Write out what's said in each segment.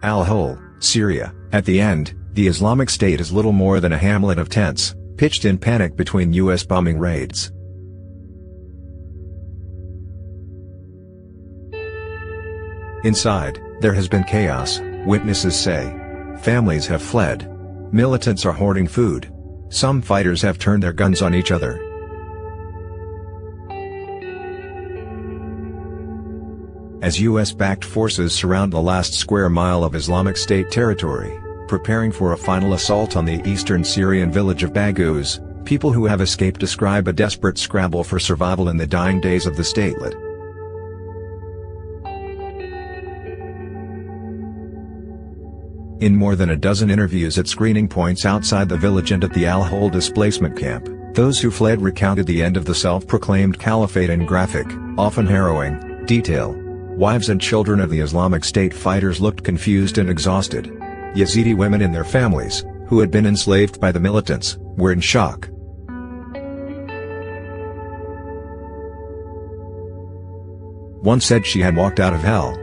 Al-Hol, Syria. At the end, the Islamic State is little more than a hamlet of tents, pitched in panic between U.S. bombing raids. Inside, there has been chaos, witnesses say. Families have fled. Militants are hoarding food. Some fighters have turned their guns on each other. As U.S.-backed forces surround the last square mile of Islamic State territory, preparing for a final assault on the eastern Syrian village of Baghouz, people who have escaped describe a desperate scramble for survival in the dying days of the statelet. In more than a dozen interviews at screening points outside the village and at the Al-Hol displacement camp, those who fled recounted the end of the self-proclaimed caliphate in graphic, often harrowing, detail. Wives and children of the Islamic State fighters looked confused and exhausted. Yazidi women and their families, who had been enslaved by the militants, were in shock. One said she had walked out of hell.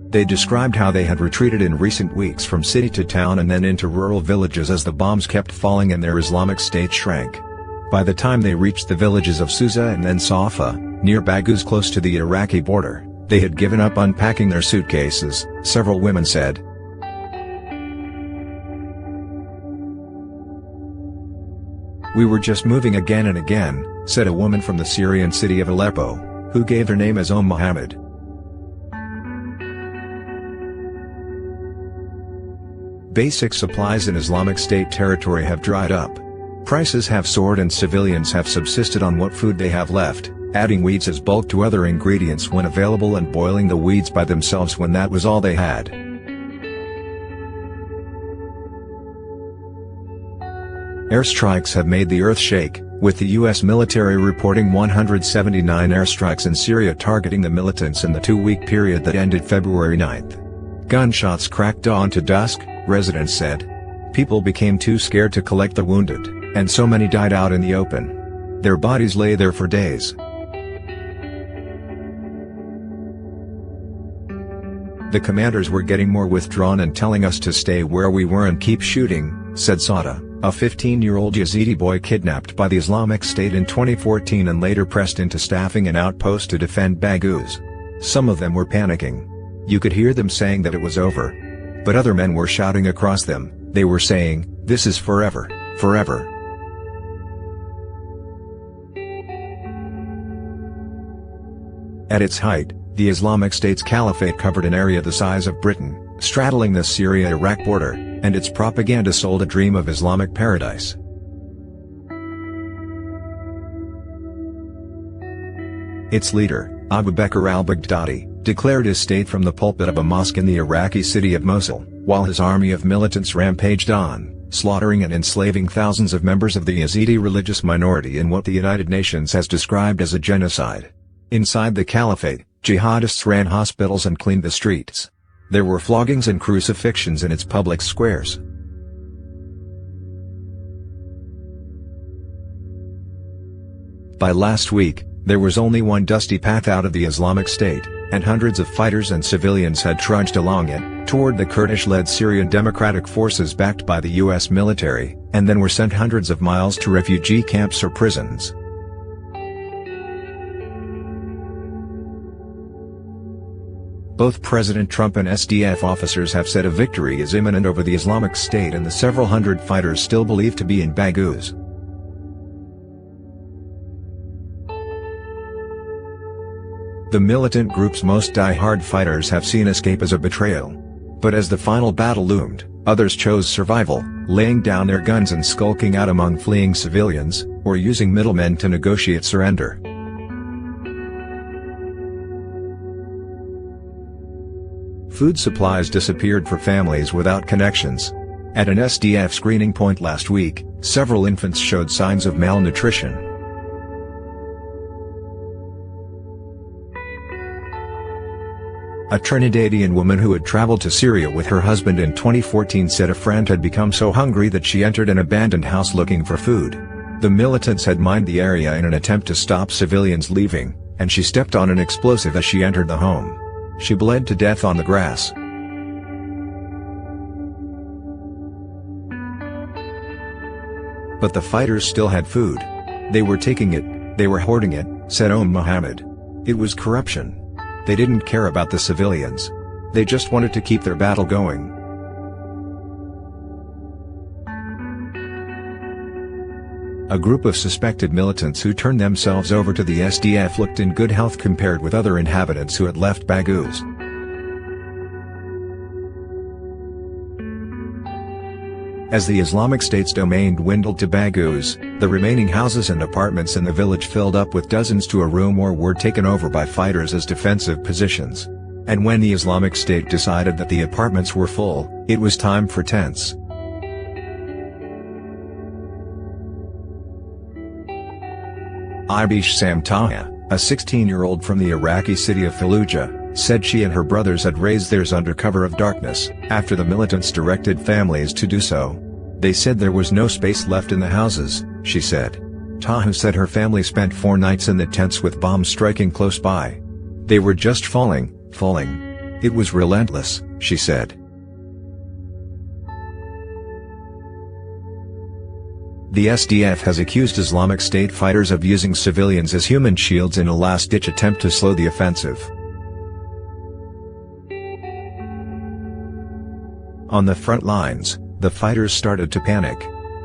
They described how they had retreated in recent weeks from city to town and then into rural villages as the bombs kept falling and their Islamic State shrank. By the time they reached the villages of Susa and then Safa, near Baghouz close to the Iraqi border, they had given up unpacking their suitcases, several women said. "We were just moving again and again," said a woman from the Syrian city of Aleppo, who gave her name as Mohammed. Basic supplies in Islamic State territory have dried up. Prices have soared and civilians have subsisted on what food they have left, adding weeds as bulk to other ingredients when available and boiling the weeds by themselves when that was all they had. Airstrikes have made the earth shake, with the U.S. military reporting 179 airstrikes in Syria targeting the militants in the two-week period that ended February 9. Gunshots cracked dawn to dusk, residents said. People became too scared to collect the wounded, and so many died out in the open. Their bodies lay there for days. The commanders were getting more withdrawn and telling us to stay where we were and keep shooting, said Sada, a 15-year-old Yazidi boy kidnapped by the Islamic State in 2014 and later pressed into staffing an outpost to defend Baghouz. Some of them were panicking. You could hear them saying that it was over. But other men were shouting across them, they were saying, "This is forever, forever." At its height, the Islamic State's caliphate covered an area the size of Britain, straddling the Syria-Iraq border, and its propaganda sold a dream of Islamic paradise. Its leader, Abu Bakr al-Baghdadi, declared his state from the pulpit of a mosque in the Iraqi city of Mosul, while his army of militants rampaged on, slaughtering and enslaving thousands of members of the Yazidi religious minority in what the United Nations has described as a genocide. Inside the caliphate, jihadists ran hospitals and cleaned the streets. There were floggings and crucifixions in its public squares. By last week, there was only one dusty path out of the Islamic State, and hundreds of fighters and civilians had trudged along it, toward the Kurdish-led Syrian Democratic Forces backed by the U.S. military, and then were sent hundreds of miles to refugee camps or prisons. Both President Trump and SDF officers have said a victory is imminent over the Islamic State and the several hundred fighters still believed to be in Baghouz. The militant group's most die-hard fighters have seen escape as a betrayal. But as the final battle loomed, others chose survival, laying down their guns and skulking out among fleeing civilians, or using middlemen to negotiate surrender. Food supplies disappeared for families without connections. At an SDF screening point last week, several infants showed signs of malnutrition. A Trinidadian woman who had traveled to Syria with her husband in 2014 said a friend had become so hungry that she entered an abandoned house looking for food. The militants had mined the area in an attempt to stop civilians leaving, and she stepped on an explosive as she entered the home. She bled to death on the grass. But the fighters still had food. They were taking it, they were hoarding it, said Mohammed. It was corruption. They didn't care about the civilians. They just wanted to keep their battle going. A group of suspected militants who turned themselves over to the SDF looked in good health compared with other inhabitants who had left Baghouz. As the Islamic State's domain dwindled to Baghouz, the remaining houses and apartments in the village filled up with dozens to a room or were taken over by fighters as defensive positions. And when the Islamic State decided that the apartments were full, it was time for tents. Ibish Samtaha, a 16-year-old from the Iraqi city of Fallujah, said she and her brothers had raised theirs under cover of darkness, after the militants directed families to do so. They said there was no space left in the houses, she said. Tahu said her family spent 4 nights in the tents with bombs striking close by. They were just falling. It was relentless, she said. The SDF has accused Islamic State fighters of using civilians as human shields in a last-ditch attempt to slow the offensive. On the front lines, the fighters started to panic.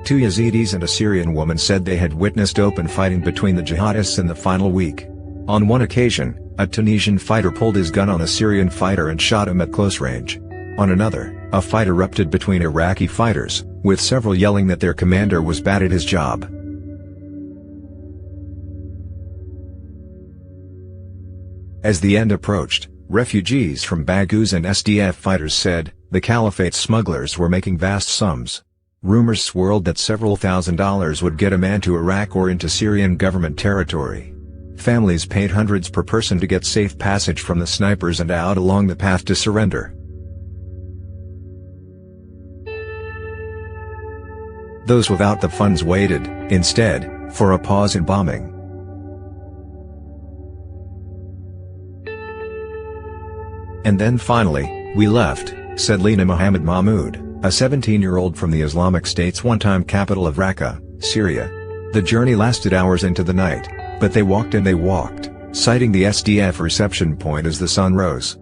2 Yazidis and a Syrian woman said they had witnessed open fighting between the jihadists in the final week. On one occasion, a Tunisian fighter pulled his gun on a Syrian fighter and shot him at close range. On another, a fight erupted between Iraqi fighters, with several yelling that their commander was bad at his job. As the end approached, refugees from Baghouz and SDF fighters said, the Caliphate smugglers were making vast sums. Rumors swirled that several $1,000s would get a man to Iraq or into Syrian government territory. Families paid hundreds per person to get safe passage from the snipers and out along the path to surrender. Those without the funds waited, instead, for a pause in bombing. And then finally, we left, said Lina Mohammed Mahmoud, a 17-year-old from the Islamic State's one-time capital of Raqqa, Syria. The journey lasted hours into the night, but they walked and they walked, citing the SDF reception point as the sun rose.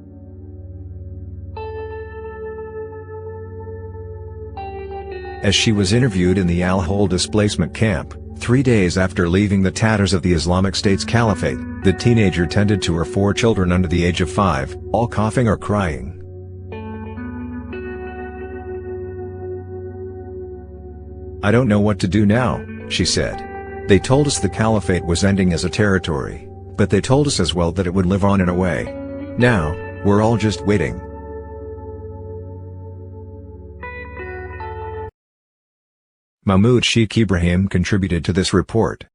As she was interviewed in the Al-Hol displacement camp, 3 days after leaving the tatters of the Islamic State's caliphate, the teenager tended to her 4 children under the age of 5, all coughing or crying. I don't know what to do now, she said. They told us the caliphate was ending as a territory, but they told us as well that it would live on in a way. Now, we're all just waiting. Mahmoud Sheikh Ibrahim contributed to this report.